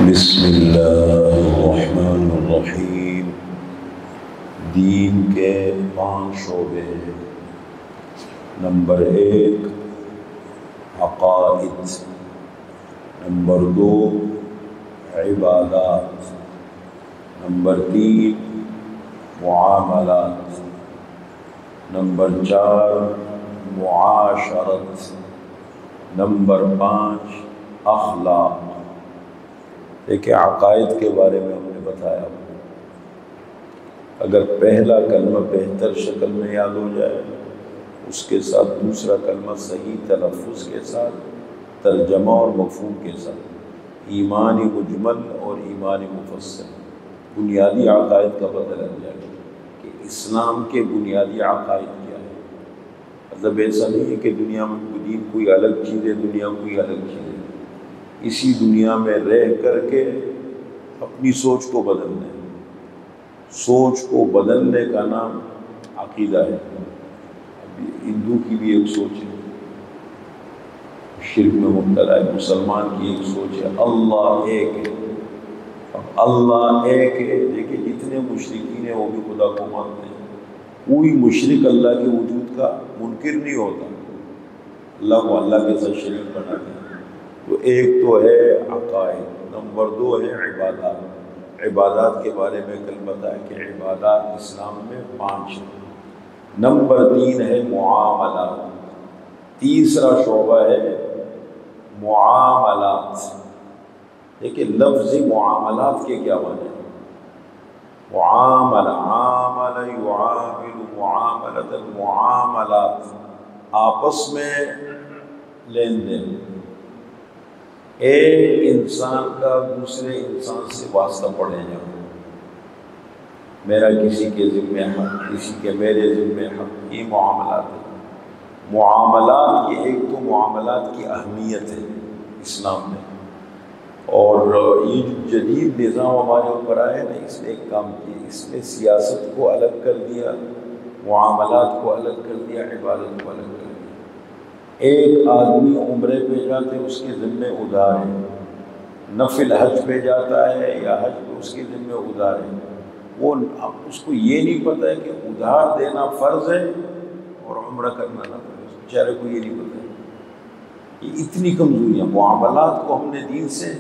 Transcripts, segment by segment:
بسم اللہ الرحمن الرحیم۔ دین کے 5 شعبے ہیں۔ نمبر 1 عقائد، نمبر 2 عبادات، نمبر 3 معاملات، نمبر 4 معاشرت، نمبر 5 اخلاق۔ دیکھیں، عقائد کے بارے میں ہم نے بتایا، اگر پہلا کلمہ بہتر شکل میں یاد ہو جائے، اس کے ساتھ دوسرا کلمہ صحیح تلفظ کے ساتھ، ترجمہ اور مفہوم کے ساتھ، ایمان مجمل اور ایمان مفصل، بنیادی عقائد کا پتہ لگ جائے کہ اسلام کے بنیادی عقائد کیا ہے۔ مطلب ایسا نہیں ہے کہ دنیا میں دین کوئی الگ چیز ہے، دنیا کوئی الگ چیز ہے۔ اسی دنیا میں رہ کر کے اپنی سوچ کو بدلنا ہے۔ سوچ کو بدلنے کا نام عقیدہ ہے۔ ابھی ہندو کی بھی ایک سوچ ہے، شرک میں مبتلا ہے۔ مسلمان کی ایک سوچ ہے، اللہ ایک ہے۔ اب اللہ ایک ہے، لیکن جتنے مشرکین ہیں وہ بھی خدا کو مانتے ہیں۔ کوئی مشرک اللہ کے وجود کا منکر نہیں ہوتا، اللہ کو اللہ کے ساتھ شریک بناتے ہیں۔ تو ایک تو ہے عقائد، نمبر 2 ہے عبادات۔ عبادات کے بارے میں کل بتایا کہ عبادات اسلام میں 5 ہیں۔ نمبر 3 ہے معاملات۔ تیسرا شعبہ ہے معاملات۔ دیکھیں، لفظ معاملات کے کیا معنی ہیں؟ معاملہ، عامل یعامل معاملۃ، معاملات، آپس میں لین دین۔ ایک انسان کا دوسرے انسان سے واسطہ پڑے جاؤ، میرا کسی کے ذمہ حق، کسی کے میرے ذمہ حق، یہ معاملات ہیں۔ معاملات کی ایک تو معاملات کی اہمیت ہے اسلام میں، اور یہ جو جدید نظام ہمارے اوپر آئے نا، اس نے ایک کام کیا، اس نے سیاست کو الگ کر دیا، معاملات کو الگ کر دیا، عبادت کو الگ کر دیا۔ ایک آدمی عمرے پہ جاتے اس کے ذمہ ادھار ہے، نفل حج پہ جاتا ہے یا حج پہ اس کے ذمہ ادھار ہے، وہ اس کو یہ نہیں پتہ ہے کہ ادھار دینا فرض ہے اور عمرہ کرنا نہ فرض ہے، بیچارے کو یہ نہیں پتہ ہے۔ یہ اتنی کمزوریاں معاملات کو ہم نے دین سے،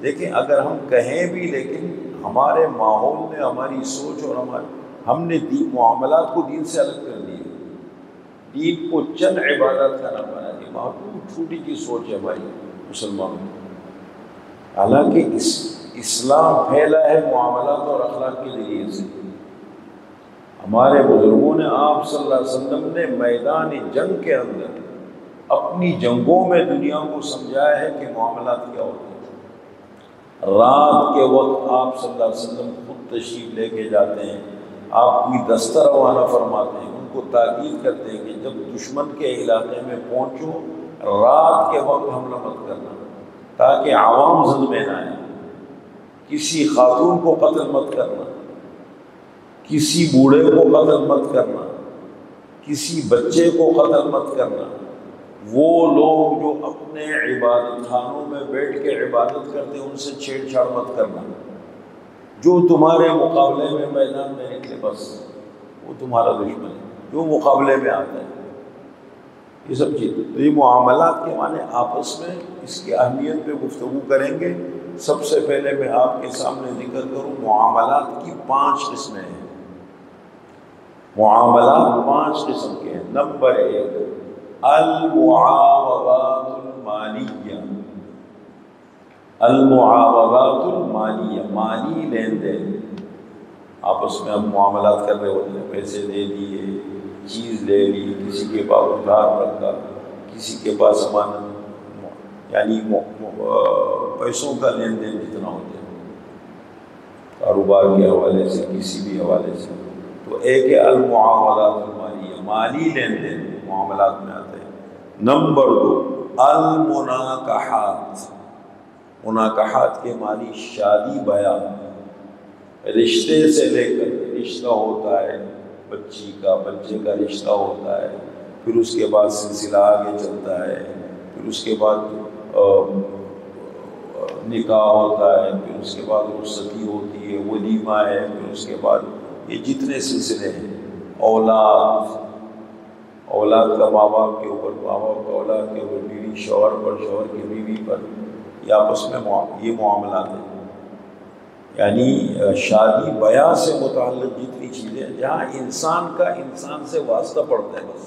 دیکھیں اگر ہم کہیں بھی، لیکن ہمارے ماحول نے، ہماری سوچ اور ہم نے معاملات کو دین سے الگ کر دیا۔ دین کو چند عبادات کا نام بنا دیا، بہت چھوٹی سی سوچ ہے ہماری مسلمانوں کی۔ حالانکہ اسلام پھیلا ہے معاملات اور اخلاق کے ذریعے سے۔ ہمارے بزرگوں نے، آپ صلی اللہ علیہ وسلم نے میدان جنگ کے اندر اپنی جنگوں میں دنیا کو سمجھایا ہے کہ معاملات کیا ہوتے ہیں۔ رات کے وقت آپ صلی اللہ علیہ وسلم خود تشریف لے کے جاتے ہیں، آپ کوئی دستہ روانہ فرماتے ہیں، کو تاکید کرتے ہیں کہ جب دشمن کے علاقے میں پہنچو، رات کے وقت حملہ مت کرنا، تاکہ عوام زد میں نہ آئے۔ کسی خاتون کو قتل مت کرنا، کسی بوڑھے کو قتل مت کرنا، کسی بچے کو قتل مت کرنا۔ وہ لوگ جو اپنے عبادت خانوں میں بیٹھ کے عبادت کرتے ہیں، ان سے چھیڑ چھاڑ مت کرنا۔ جو تمہارے مقابلے میں میدان میں نکلے، بس وہ تمہارا دشمن ہے، جو مقابلے میں آتا ہے۔ یہ سب چیزیں، تو یہ معاملات کے معنی آپس میں اس کی اہمیت پہ گفتگو کریں گے۔ سب سے پہلے میں آپ کے سامنے ذکر کروں، معاملات کی 5 قسمیں ہیں۔ معاملات 5 قسم کے ہیں۔ نمبر 1 المعاوضات المالیہ۔ المعاوضات المالیہ، مالی لین دین۔ آپس میں ہم معاملات کر رہے ہوتے ہیں، پیسے دے دیے، چیز لے لی، کسی کے پاس ادھار رکھا، کسی کے پاس امانت، یعنی پیسوں کا لین دین جتنا ہوتا ہے، کاروبار کے حوالے سے، کسی بھی حوالے سے۔ تو ایک ہے المعاملات المالیہ، مالی لین دین معاملات میں آتا ہے۔ نمبر 2 المناکحات۔ مناکحات کے معنی شادی بیاہ، رشتے سے لے کر، رشتہ ہوتا ہے بچی کا، بچے کا رشتہ ہوتا ہے، پھر اس کے بعد سلسلہ آگے چلتا ہے، پھر اس کے بعد نکاح ہوتا ہے، پھر اس کے بعد رخصتی ہوتی ہے، ولیمہ ہے، پھر اس کے بعد یہ جتنے سلسلے ہیں، اولاد کا ماں باپ کے اوپر، ماں باپ کا اولاد کے اوپر، بیوی شوہر پر، شوہر کی بیوی پر، یہ آپس میں یہ معاملات ہیں. یعنی شادی بیاہ سے متعلق جتنی چیزیں جہاں انسان کا انسان سے واسطہ پڑتا ہے، بس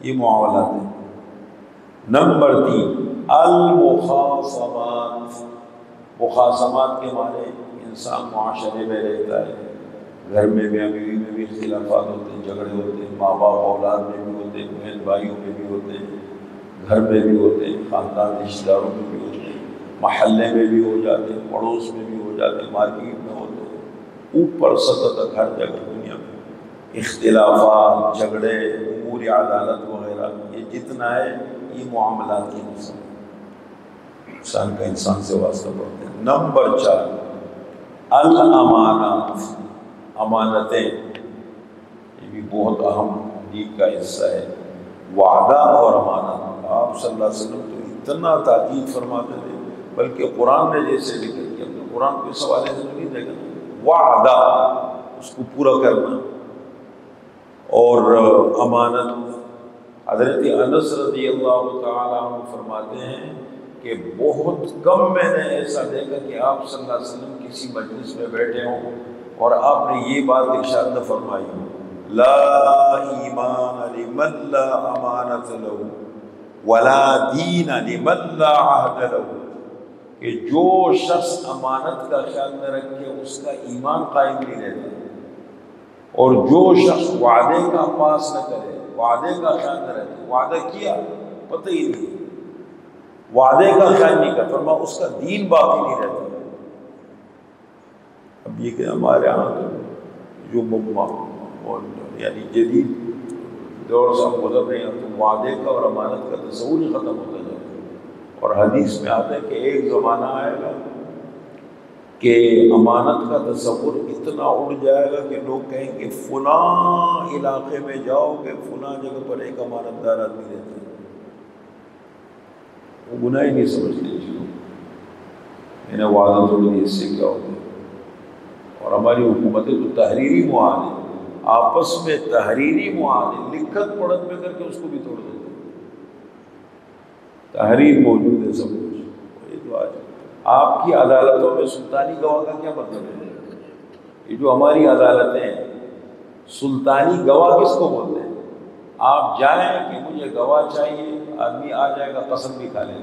یہ معاملات ہیں. نمبر 3 المخاصمات. مخاصمات کے معنی انسان معاشرے میں رہتا ہے، گھر میں بیوی میں بھی اختلافات ہوتے ہیں، جھگڑے ہوتے ہیں، ماں باپ اولاد میں بھی ہوتے ہیں، بہن بھائیوں میں بھی ہوتے ہیں، گھر میں بھی ہوتے ہیں، خاندان رشتہ داروں میں بھی ہوتے ہیں، محلے میں بھی ہو جاتے ہیں، پڑوس میں بھی ہو جاتے ہیں، مارکیٹ میں ہوتے ہیں، اوپر سطح تک ہر جگہ دنیا میں اختلافات، جھگڑے، امور عدالت وغیرہ، یہ جتنا ہے یہ معاملات کی نسل انسان کا انسان سے واسطہ پڑتے ہیں. نمبر 4 الامانات. امانتیں یہ بھی بہت اہم دین کا حصہ ہے. وعدہ اور امانت، آپ صلی اللہ علیہ وسلم تو اتنا تاکید فرماتے تھے، بلکہ قرآن نے جیسے ذکر کیا، قرآن کو اس حوالے سے نہیں دیکھا، وعدہ اس کو پورا کرنا اور امانت. حضرت انس رضی اللہ تعالیٰ عنہ فرماتے ہیں کہ بہت کم میں نے ایسا دیکھا کہ آپ صلی اللہ علیہ وسلم کسی مجلس میں بیٹھے ہوں اور آپ نے یہ بات ارشاد نہ فرمائی ہو، لا ایمان لمن لا امانت له ولا دین لمن لا عہد له، کہ جو شخص امانت کا خیال نہ رکھے اس کا ایمان قائم نہیں رہتا، اور جو شخص وعدے کا پاس نہ کرے، وعدے کا خیال نہ رکھے، وعدہ کیا پتہ ہی نہیں، وعدے کا خیال نہیں کرتا، فرما اس کا دین باقی نہیں رہتا. اب یہ کہ ہمارے ہاں جو یعنی جدید دور سے ہم گزر رہے ہیں تو وعدے کا اور امانت کا تصور ہی ختم ہوتا جائے گا. اور حدیث میں آتا ہے کہ ایک زمانہ آئے گا کہ امانت کا تصور اتنا اڑ جائے گا کہ لوگ کہیں کہ فلاں علاقے میں جاؤ کہ فلاں جگہ پر ایک امانت دار آدمی رہتا ہے، وہ گناہ ہی نہیں سمجھتے چیزوں، میں نے وعدہ توڑ دیا، اس سے کیا ہوتا ہے. اور ہماری حکومتیں تو تحریری معاہدے، آپس میں تحریری معاہدے لکھت پڑھت میں کر کے اس کو بھی توڑ دیتے ہیں. تحریر موجود ہے سب کچھ. یہ تو آج آپ کی عدالتوں میں سلطانی گواہ کا کیا مطلب ہے؟ یہ جو ہماری عدالتیں ہیں، سلطانی گواہ کس کو بولتے ہیں؟ آپ جائیں کہ مجھے گواہ چاہیے، آدمی آ جائے گا، قسم بھی کھا لے گا،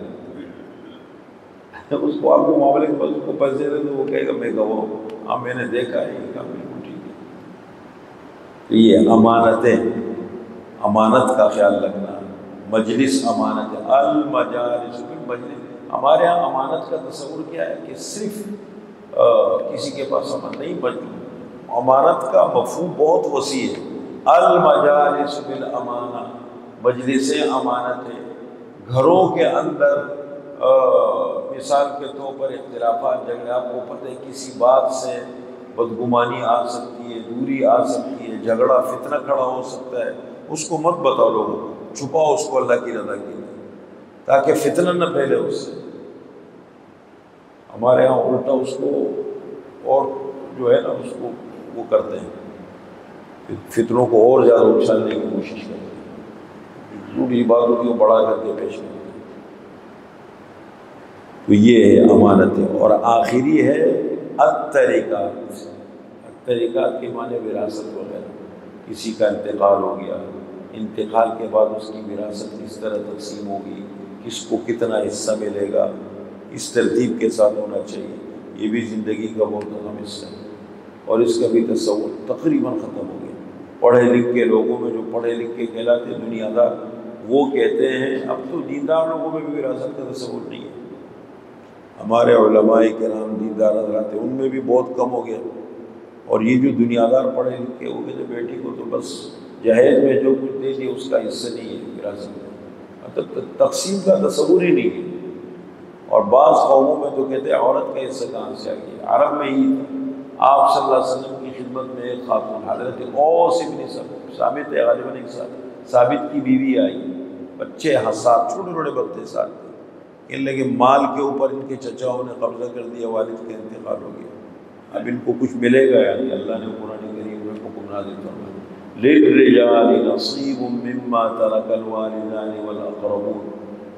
اس کو آپ کو معاملے کے بعد اس کو پیسے دے دو، وہ کہے گا میں گواہ ہوں، ہاں میں نے دیکھا ہے، یہ کام بالکل ٹھیک ہے. تو یہ امانتیں، امانت کا خیال رکھنا. مجلس امانت ہے، المجالس مجلس. ہمارے یہاں امانت کا تصور کیا ہے کہ صرف کسی کے پاس امانت نہیں، امانت کا مفہوم بہت وسیع ہے. المجالس بالامانہ، مجلسیں امانت ہے. گھروں کے اندر مثال کے طور پر اختلافات، جھگڑے، آپ کو پتہ ہے کسی بات سے بدگمانی آ سکتی ہے، دوری آ سکتی ہے، جھگڑا فتنہ کھڑا ہو سکتا ہے، اس کو مت بتاؤ لوگوں کو، چھپاؤ اس کو اللہ کی رضا کے لیے تاکہ فتنہ نہ پھیلے اس سے. ہمارے ہاں الٹا اس کو اور جو ہے نا اس کو وہ کرتے ہیں، فتنوں کو اور زیادہ اچھالنے کی کوشش کرتے ہیں، جھوٹی باتوں کو بڑھا کر کے پیش کرتے ہیں. تو یہ ہے امانت ہے. اور آخری ہے الترکات. الترکات کے معنی وراثت وغیرہ. کسی کا انتقال ہو گیا، انتقال کے بعد اس کی وراثت کس طرح تقسیم ہوگی، کس کو کتنا حصہ ملے گا، اس ترتیب کے ساتھ ہونا چاہیے. یہ بھی زندگی کا بہت اہم حصہ ہے اور اس کا بھی تصور تقریباً ختم ہو گیا. پڑھے لکھ کے لوگوں میں جو پڑھے لکھ کے کہلاتے دنیا دار، وہ کہتے ہیں اب تو دیندار لوگوں میں بھی وراثت کا تصور نہیں ہے. ہمارے علماء کرام دیندار حضرات ان میں بھی بہت کم ہو گیا. اور یہ جو دنیا دار پڑھے لکھے ہو گئے بیٹی کو تو بس جہیز میں جو کچھ دے دیا اس کا حصہ نہیں ہے وراثت میں، مطلب تقسیم کا تصور ہی نہیں ہے. اور بعض قوموں میں تو کہتے ہیں عورت کا حصہ کہاں سے آ گیا. عرب میں ہی تھا. آپ صلی اللہ علیہ وسلم کی خدمت میں ایک خاتون حضرت اوس بن ثابت ہے غالباً ایک ثابت کی بیوی آئی، بچے حساس چھوٹے چھوٹے بچے ساتھ تھے. کہنے لگے مال کے اوپر ان کے چچاؤں نے قبضہ کر دیا، والد کا انتقال ہو گیا، اب ان کو کچھ ملے گا یعنی؟ اللہ نے قرآن کریم میں حکم نازل فرمایا للرجال نصیب مما ترک الوالدان والاقربون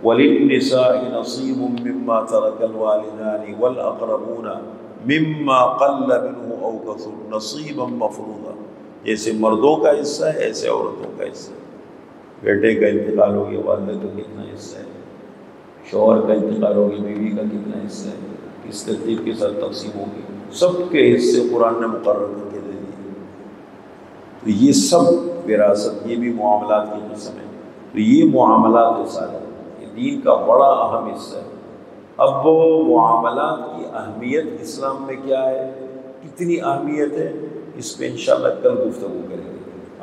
وللنساء نصیب مما ترک الوالدان والاقربون مما قل منه او کثر نصیبا مفروضا، جیسے مردوں کا حصہ ہے ایسے عورتوں کا حصہ ہے۔ بیٹے کا انتقال ہو گیا، والدہ کا کتنا حصہ ہے، شوہر کا انتقال ہو گیا، بیوی کا کتنا حصہ ہے، کس ترتیب کے ساتھ تقسیم ہوگی، سب کے حصے قرآن نے مقرر کر کے دے دیے۔ تو یہ سب وراثت، یہ بھی معاملات کی قسم ہے۔ تو یہ معاملات سارے یہ دین کا بڑا اہم حصہ ہے۔ اب وہ معاملات کی اہمیت اسلام میں کیا ہے، کتنی اہمیت ہے، اس پہ انشاءاللہ کل گفتگو کریں گے۔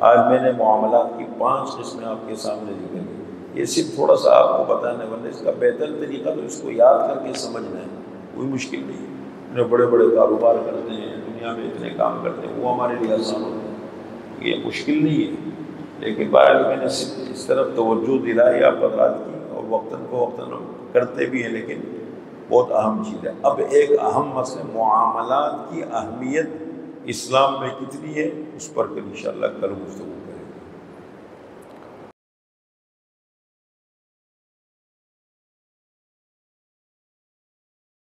آج میں نے معاملات کی 5 قسمیں آپ کے سامنے ذکر کی، یہ صرف تھوڑا سا آپ کو بتانے والے، اس کا بہتر طریقہ تو اس کو یاد کر کے سمجھنا ہے، کوئی مشکل نہیں ہے۔ جو بڑے بڑے کاروبار کرتے ہیں، دنیا میں اتنے کام کرتے ہیں، وہ ہمارے لیے آسان ہوتے ہیں، یہ مشکل نہیں ہے، لیکن بہرحال میں نے صرف اس طرف توجہ دلائی آپ حضرات کی، اور وقتاً فوقتاً کرتے بھی ہیں، لیکن بہت اہم چیز ہے۔ اب ایک اہم مسئلہ معاملات کی اہمیت اسلام میں کتنی ہے، اس پر انشاءاللہ کل گفتگو